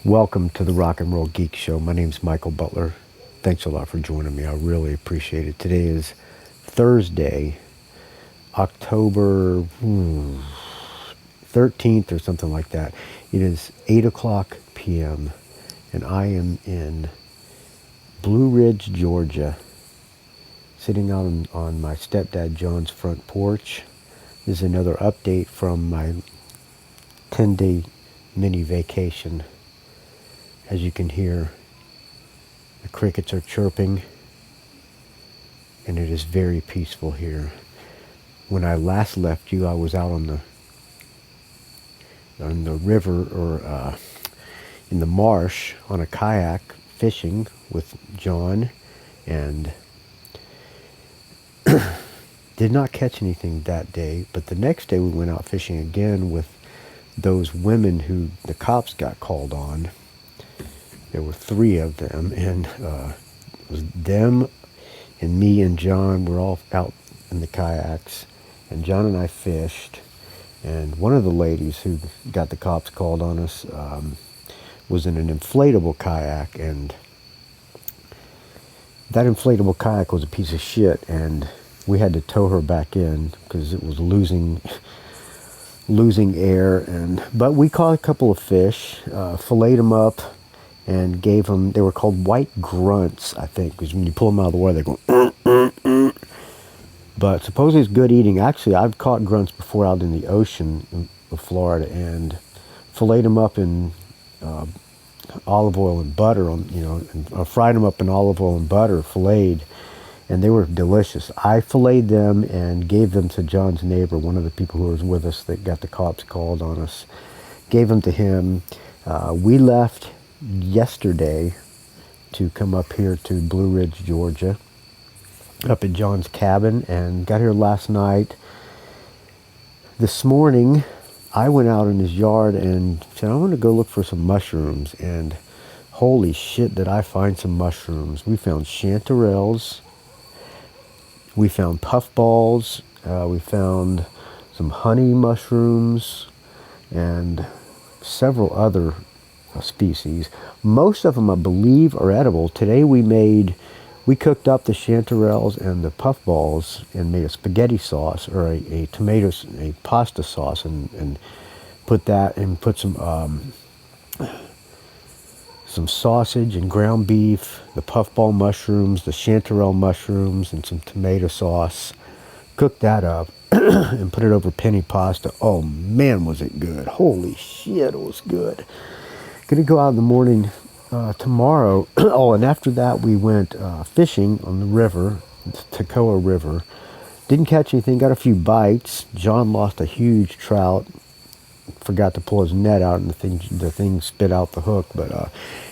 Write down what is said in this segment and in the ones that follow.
Welcome to the Rock and Roll Geek Show. My name's Michael Butler. Thanks a lot for joining me. I really appreciate it. Today is Thursday, October 13th or something like that. It is 8 o'clock p.m. and I am in Blue Ridge, Georgia, sitting out on my stepdad John's front porch. This is another update from my 10-day mini vacation. As you can hear, the crickets are chirping, and it is very peaceful here. When I last left you, I was out on the river, or in the marsh, on a kayak fishing with John, and did not catch anything that day. But the next day we went out fishing again with those women who the cops got called on. There were 3 of them, and it was them and me and John were all out in the kayaks, and John and I fished, and one of the ladies who got the cops called on us was in an inflatable kayak, and that inflatable kayak was a piece of shit, and we had to tow her back in because it was losing air, but we caught a couple of fish, filleted them up, and gave them, they were called white grunts, I think, because when you pull them out of the water, they go, but supposedly it's good eating. Actually, I've caught grunts before out in the ocean of Florida, and filleted them up in olive oil and butter, and fried them up in olive oil and butter, filleted, and they were delicious. I filleted them and gave them to John's neighbor, one of the people who was with us that got the cops called on us. Gave them to him. We left yesterday to come up here to Blue Ridge, Georgia, up at John's cabin, and got here last night. This morning I went out in his yard and said I want to go look for some mushrooms, and holy shit did I find some mushrooms. We found chanterelles, we found puffballs, we found some honey mushrooms, and several other species. Most of them, I believe, are edible. Today we cooked up the chanterelles and the puffballs and made a spaghetti sauce, or a pasta sauce, and put some sausage and ground beef, the puffball mushrooms, the chanterelle mushrooms, and some tomato sauce. Cooked that up and put it over penny pasta. Oh man, was it good. Holy shit, it was good. Gonna go out in the morning tomorrow. Oh, and after that we went fishing on the river, the Toccoa River. Didn't catch anything, got a few bites. John lost a huge trout. Forgot to pull his net out, and the thing spit out the hook, but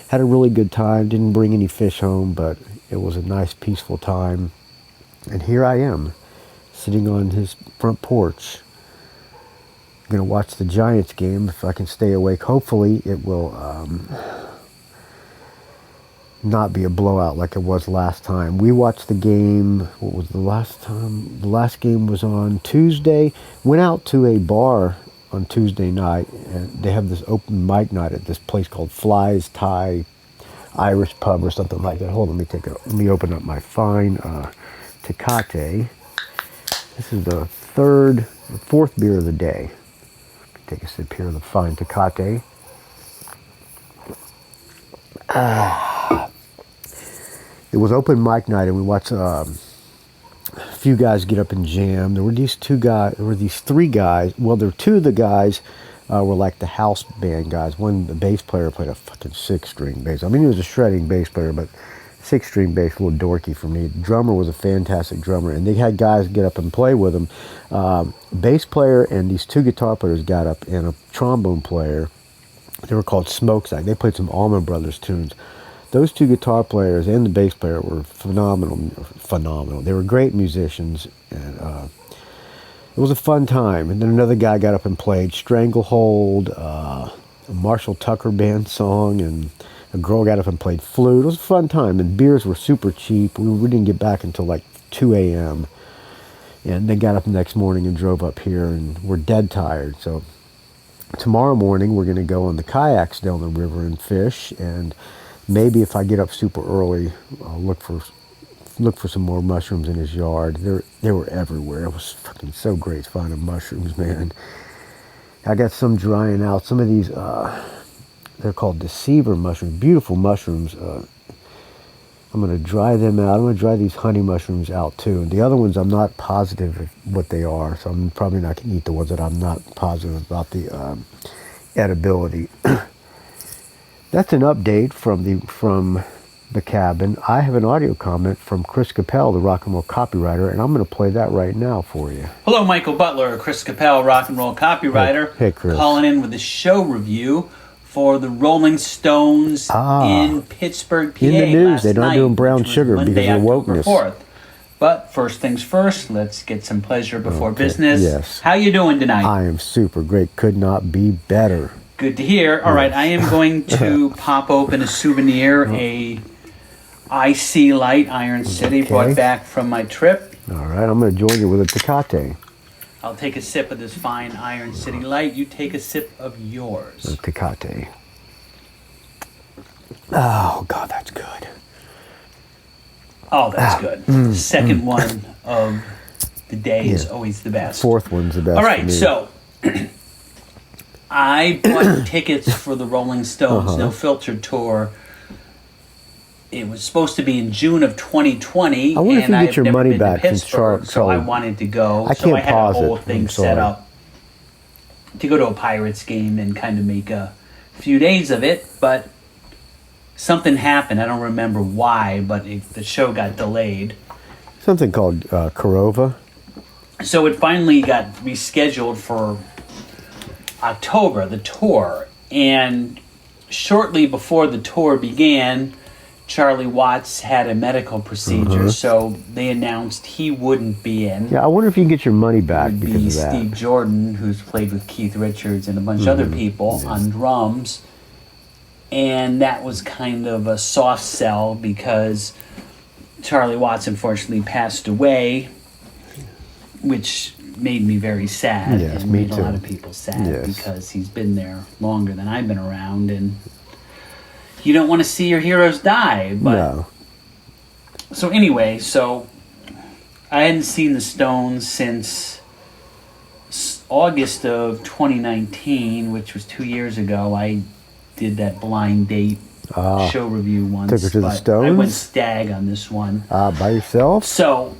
had a really good time. Didn't bring any fish home, but it was a nice peaceful time. And here I am, sitting on his front porch. Going to watch the Giants game if I can stay awake. Hopefully it will not be a blowout like it was last time. We watched the game, what was the last time? The last game was on Tuesday. Went out to a bar on Tuesday night, and they have this open mic night at this place called Fly's Thai Irish Pub or something like that. Hold on, let me open up my fine Tecate. This is the 4th beer of the day. Take a sip here of the fine Tecate. It was open mic night, and we watched a few guys get up and jam. There were these 3 guys. Well, there were 2 of the guys were like the house band guys. One, the bass player, played a fucking 6-string bass. I mean, he was a shredding bass player, but 6-string bass, a little dorky for me. The drummer was a fantastic drummer, and they had guys get up and play with them. Bass player and these 2 guitar players got up, and a trombone player. They were called Smokestack. They played some Allman Brothers tunes. Those 2 guitar players and the bass player were phenomenal. They were great musicians, and it was a fun time. And then another guy got up and played Stranglehold, a Marshall Tucker band song, and a girl got up and played flute. It was a fun time, and beers were super cheap. We didn't get back until like 2 a.m. And they got up the next morning and drove up here, and we're dead tired. So tomorrow morning we're going to go on the kayaks down the river and fish, and maybe if I get up super early, I'll look for some more mushrooms in his yard. They were everywhere. It was fucking so great finding mushrooms, man. I got some drying out. Some of these, they're called deceiver mushrooms, beautiful mushrooms. I'm going to dry them out. I'm going to dry these honey mushrooms out too. And the other ones, I'm not positive what they are, so I'm probably not going to eat the ones that I'm not positive about the edibility. That's an update from the cabin. I have an audio comment from Chris Capelle, the rock and roll copywriter, and I'm going to play that right now for you. Hello, Michael Butler, Chris Capelle, rock and roll copywriter. Hey, Chris. Calling in with a show review for the Rolling Stones in Pittsburgh, PA. In the news, they're not night, doing brown sugar because of wokeness. 4th. But first things first, let's get some pleasure before business. Yes. How you doing tonight? I am super great. Could not be better. Good to hear. All right, I am going to pop open a souvenir, a IC Light Iron City, brought back from my trip. All right, I'm going to join you with a Tecate. I'll take a sip of this fine Iron City Light. You take a sip of yours. A Tecate. Oh, God, that's good. Oh, that's good. The second one of the day is always the best. Fourth one's the best. All right, so I bought tickets for the Rolling Stones No Filter tour. It was supposed to be in June of 2020, I wonder if you and get your I've never money been back to since Pittsburgh, so I Charlie- wanted to go. I So can't I had pause a whole it. thing I'm set sorry. up to go to a Pirates game and kind of make a few days of it, but something happened. I don't remember why, but the show got delayed. Something called Korova. So it finally got rescheduled for October, the tour. And shortly before the tour began, Charlie Watts had a medical procedure, so they announced he wouldn't be in. Yeah, I wonder if you can get your money back It would because be of that. Steve Jordan, who's played with Keith Richards and a bunch of other people on drums. And that was kind of a soft sell because Charlie Watts unfortunately passed away, which made me very sad. Yes, and me made too. a lot of people sad Yes. because he's been there longer than I've been around, and you don't want to see your heroes die. But No. so anyway, so I hadn't seen the Stones since August of 2019, which was 2 years ago. I did that blind date show review once. Took her to the but I Stones? went stag on this one. By yourself? So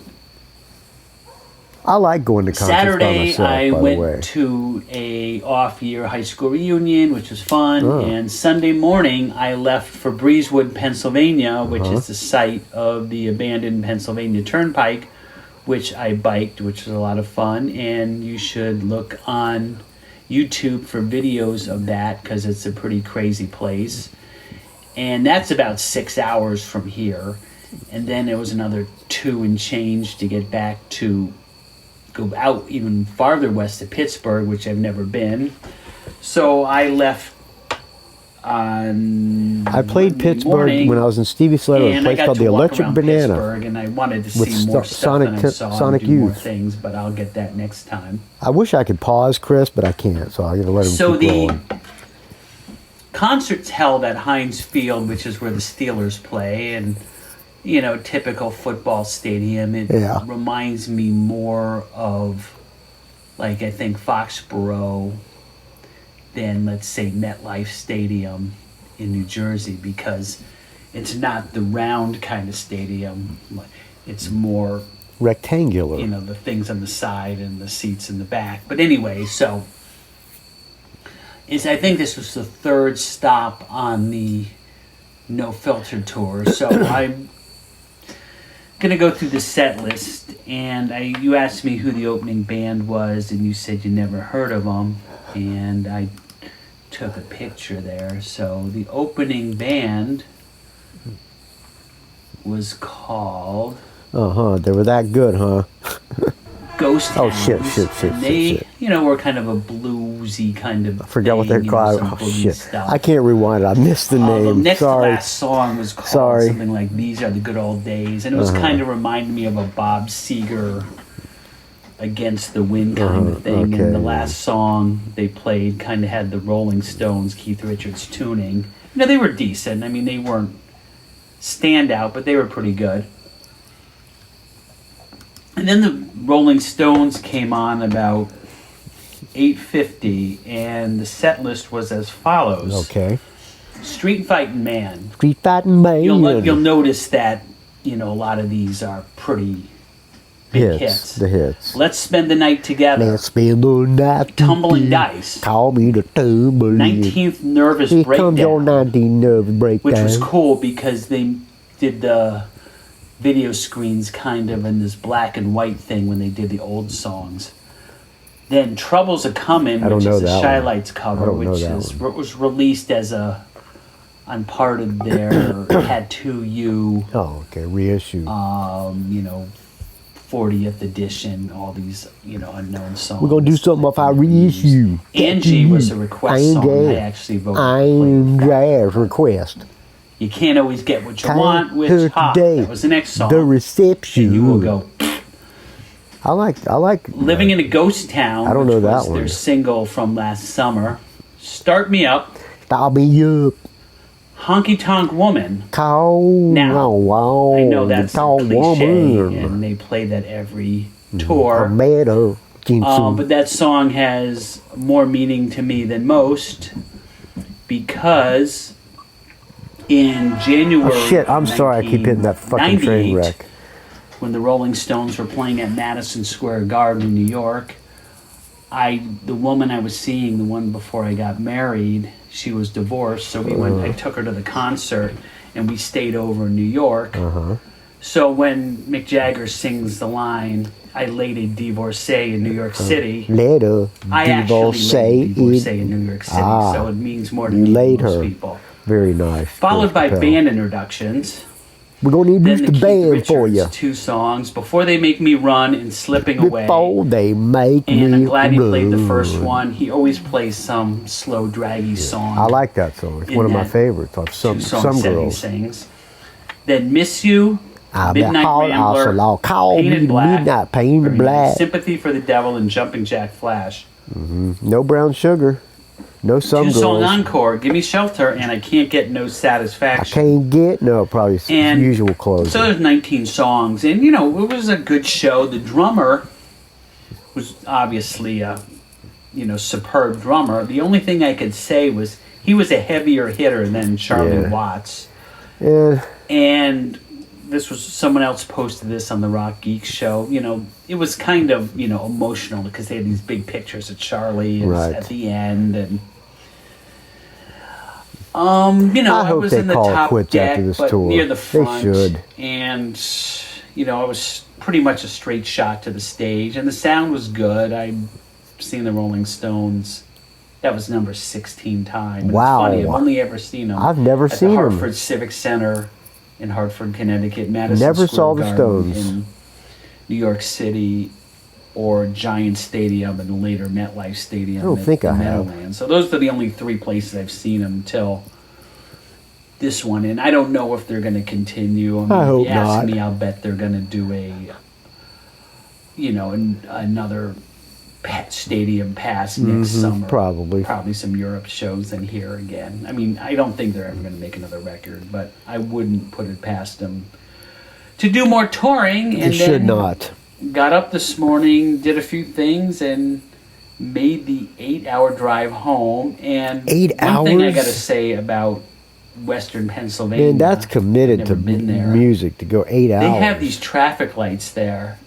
I like going to concerts by Saturday, myself, I by the way. went to a off-year high school reunion, which was fun. And Sunday morning, I left for Breezewood, Pennsylvania, which is the site of the abandoned Pennsylvania Turnpike, which I biked, which was a lot of fun. And you should look on YouTube for videos of that because it's a pretty crazy place. And that's about 6 hours from here. And then it was another 2 and change to get back to go out even farther west to Pittsburgh, which I've never been. So I left on I played Monday Pittsburgh morning, when I was in Stevie Slater, a and I place got called to the walk Electric around Banana. Pittsburgh, and I wanted to with see more stuff than I saw Sonic and do more Youth. things, but I'll get that next time. I wish I could pause, Chris, but I can't, so I'm going to let him So keep the rolling. concert's held at Heinz Field, which is where the Steelers play, and you know, typical football stadium. It reminds me more of, like, I think Foxborough than, let's say, MetLife Stadium in New Jersey, because it's not the round kind of stadium. It's more rectangular. You know, the things on the side and the seats in the back. But anyway, so I think this was the third stop on the No Filter tour. So I'm gonna go through the set list, and you asked me who the opening band was, and you said you never heard of them, and I took a picture there. So the opening band was called They were that good, huh? Ghost Oh, Hounds. shit. And they, you know, were kind of a bluesy kind of. I forgot what they're thing, called. some Oh, bluesy shit. stuff. I can't rewind it. I missed the The name. next to Sorry. last song was called Sorry. something like "These Are the Good Old Days," and it was kind of reminded me of a Bob Seger, against the wind kind of thing. Okay, And the yeah. last song they played kind of had the Rolling Stones, Keith Richards tuning. They were decent. I mean, they weren't standout, but they were pretty good. And then the Rolling Stones came on about 8:50, and the set list was as follows. Okay. Street Fighting Man. Street Fighting Man. You'll notice that, a lot of these are pretty big hits. The hits. Let's Spend the Night Together. Let's spend the night Tumbling together. Dice. Call me the tumbling. 19th Nervous Here comes your Breakdown. 19 nervous breakdown. Which was cool because they did the video screens kind of in this black and white thing when they did the old songs. Then Trouble's A Comin', I don't which know is a that Shy one. Lights cover, I don't know which that was released as on part of their Tattoo You, Oh, okay. Reissue. 40th edition, all these, unknown songs. We're going to do something off our reissue. Angie was a request song. I actually wrote and played that. Andre's request. You can't always get what you Can't want, hear which today. that was the next song. The reception. And you will go. I like Living in a Ghost Town. I don't know which that was one. Their single from last summer. Start Me Up. Stop me up. Honky Tonk Woman. Call. Now, wow, I know that's a tall cliche, woman. and they play that every I tour. met her. But that song has more meaning to me than most because in January. Oh shit! I'm sorry. I keep hitting that fucking train 1998, wreck. when the Rolling Stones were playing at Madison Square Garden in New York, the woman I was seeing, the one before I got married, she was divorced, so we went. I took her to the concert, and we stayed over in New York. So when Mick Jagger sings the line, "I laid a divorcee in New York City," Later, I actually laid a divorcee in New York City, so it means more to you me laid than most her. people. Very nice. Followed by Capelle. band introductions. We're gonna Then introduce the the Keith band Richards for you. 2 songs, Before They Make Me Run and Slipping Away. Before they make me And I'm glad he played the run. first one. He always plays some slow, draggy song. I like that song. It's in one of my that favorites. Of some 2 songs that he girls. sings. Then Miss You, I've been Midnight hard, also Rambler, long. Call me Painted Black, midnight, painted very black. nice. Sympathy for the Devil, and Jumping Jack Flash. No brown sugar. No some 2-song girls. encore, Give Me Shelter, and I Can't Get No I Satisfaction. can't get no probably And usual closing. So there's 19 songs, and it was a good show. The drummer was obviously a superb drummer. The only thing I could say was he was a heavier hitter than Charlie Yeah. Watts. Yeah. And this was someone else posted this on the Rock Geek show. It was kind of emotional because they had these big pictures of Charlie Right. at the end, and I hope was they in the call it top quits deck, after this but tour. near the They front, should. and I was pretty much a straight shot to the stage, and the sound was good. I've seen the Rolling Stones. That was number 16 time. And Wow. It's funny, I've only ever seen them. I've never at seen the 'em. Hartford Civic Center in Hartford, Connecticut, Madison Never Square saw the Garden Stones. in New York City, or Giant Stadium, and later MetLife Stadium. I don't think I have. Meadowlands. So those are the only 3 places I've seen them till this one, and I don't know if they're going to continue. I hope if you ask not. me, I'll bet they're going to do another stadium pass next summer. probably. Probably some Europe shows and here again. I mean, I don't think they're ever going to make another record, but I wouldn't put it past them to do more touring. It And should then not. got up this morning, did a few things, and made the 8-hour drive home. And 8 one thing I hours? got to say about Western Pennsylvania, Man, that's committed never to been there. music to go 8 hours. They have these traffic lights there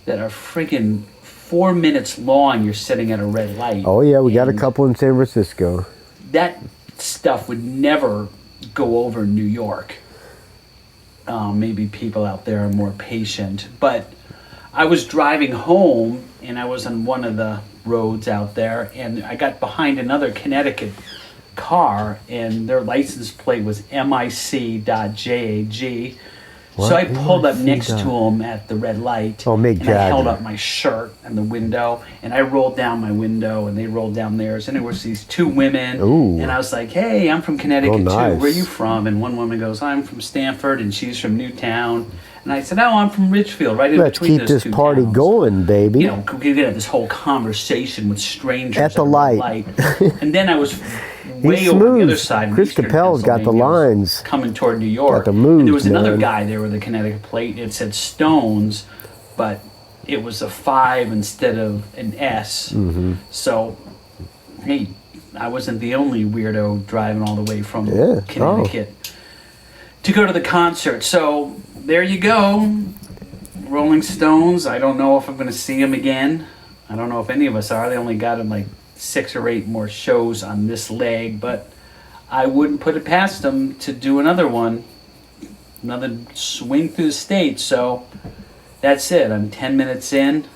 that are freaking 4 minutes long. You're sitting at a red light. Oh yeah, we got a And couple in San Francisco. That stuff would never go over in New York. Maybe people out there are more patient, but I was driving home and I was on one of the roads out there, and I got behind another Connecticut car, and their license plate was MIC.JAG. What? So I pulled up next MIC. to him at the red light, Oh, Mick and I held Jagger. up my shirt and the window, and I rolled down my window, and they rolled down theirs, and there was these 2 women, Ooh. and I was like, "Hey, I'm from Connecticut Oh, nice. too. Where are you from?" And one woman goes, "I'm from Stamford," and she's from Newtown. And I said, "Oh, I'm from Ridgefield, right in Let's between keep those this two party towns." going, baby. You know, we get this whole conversation with strangers At the red light. And then I was way He's over on the smooth. other side. in Chris eastern Capelle's got the Pennsylvania. I was lines. coming toward New York. Got the moves, and there was another man. guy there with a Connecticut plate. It said Stones, but it was a 5 instead of an S. Mm-hmm. So, hey, I wasn't the only weirdo driving all the way from Connecticut to go to the concert. So there you go. Rolling Stones. I don't know if I'm going to see them again. I don't know if any of us are. They only got them like 6 or 8 more shows on this leg, but I wouldn't put it past them to do another one, another swing through the state. So that's it. I'm 10 minutes in.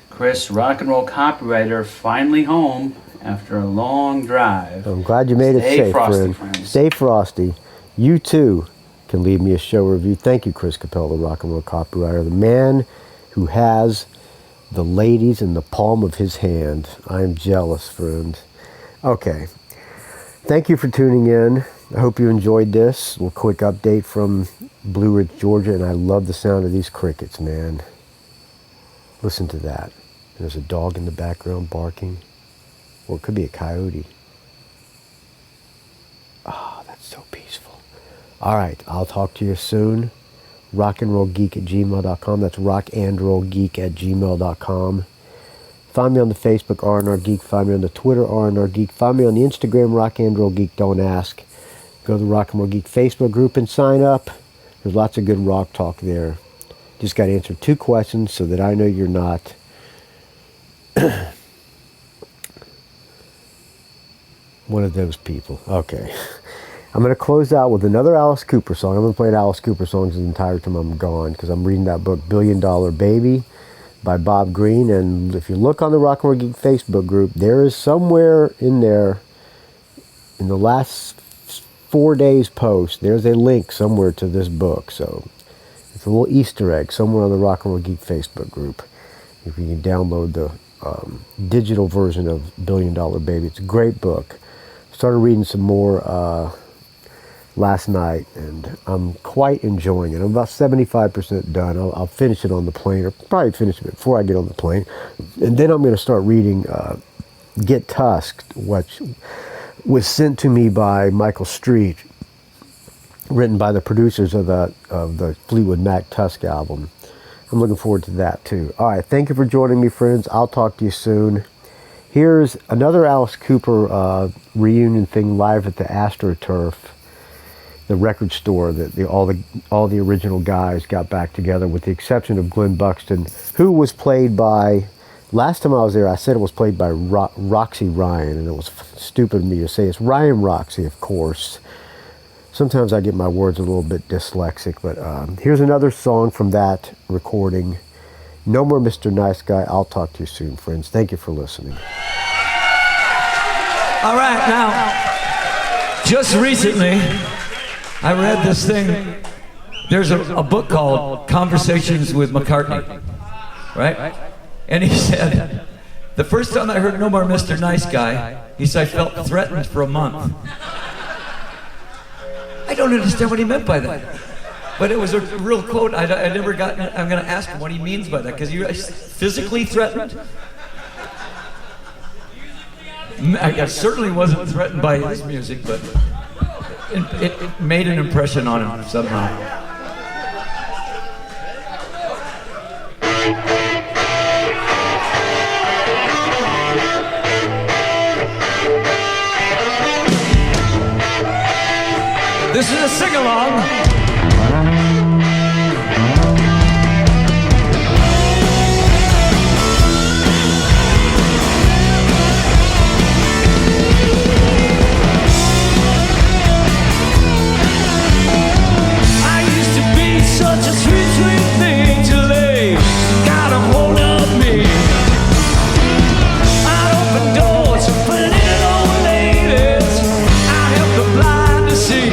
Chris, rock and roll copywriter, finally home after a long drive. I'm glad you made it safe, frosty, friend. friends. Stay frosty. You too can leave me a show review. Thank you, Chris Capelle, the rock and roll copywriter, the man who has the ladies in the palm of his hand. I am jealous, friends. Okay. Thank you for tuning in. I hope you enjoyed this. A little quick update from Blue Ridge, Georgia, and I love the sound of these crickets, man. Listen to that. There's a dog in the background barking. Or it could be a coyote. Oh, that's so peaceful. All right, I'll talk to you soon. rockandrollgeek@gmail.com. That's rockandrollgeek@gmail.com. Find me on the Facebook, R&R Geek. Find me on the Twitter, R&R Geek. Find me on the Instagram, Rock and Roll Geek. Don't ask. Go to the Rock and Roll Geek Facebook group and sign up. There's lots of good rock talk there. Just got to answer 2 questions so that I know you're not one of those people. Okay. I'm going to close out with another Alice Cooper song. I'm going to play Alice Cooper songs the entire time I'm gone because I'm reading that book, $1 Billion Baby by Bob Greene. And if you look on the Rock and Roll Geek Facebook group, there is somewhere in there, in the last 4 days post, there's a link somewhere to this book. So it's a little Easter egg somewhere on the Rock and Roll Geek Facebook group. If you can download the digital version of $1 Billion Baby. It's a great book. Started reading some more last night, and I'm quite enjoying it. I'm about 75% done. I'll finish it on the plane, or probably finish it before I get on the plane. And then I'm going to start reading Get Tusked, which was sent to me by Michael Street, written by the producers of the Fleetwood Mac Tusk album. I'm looking forward to that too. All right, thank you for joining me, friends. I'll talk to you soon. Here's another Alice Cooper reunion thing live at the AstroTurf, the record store that all the original guys got back together, with the exception of Glenn Buxton, who was played by, last time I was there, I said it was played by Roxy Ryan, and it was stupid of me to say it's Ryan Roxy, of course. Sometimes I get my words a little bit dyslexic, but here's another song from that recording. No More Mr. Nice Guy. I'll talk to you soon, friends. Thank you for listening. All right, now, just recently, I read this thing. There's a book called Conversations with McCartney, right? And he said, the first time I heard No More Mr. Nice Guy, he said, I felt threatened for a month. I don't understand what he meant by that. But it was a real quote. I never got. I'm going to ask him what he means by that, because you're physically threatened. I certainly wasn't threatened by his music, but it made an impression on him somehow. This is a sing-along. Such a sweet, sweet thing to lay, got a hold of me. I'd open doors for little old ladies, I'd help the blind to see.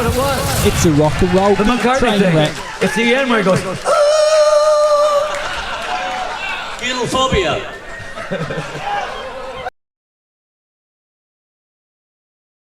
what it was. It's a rock and roll The McCartney train thing. wreck. It's the end where it goes. Beetle phobia.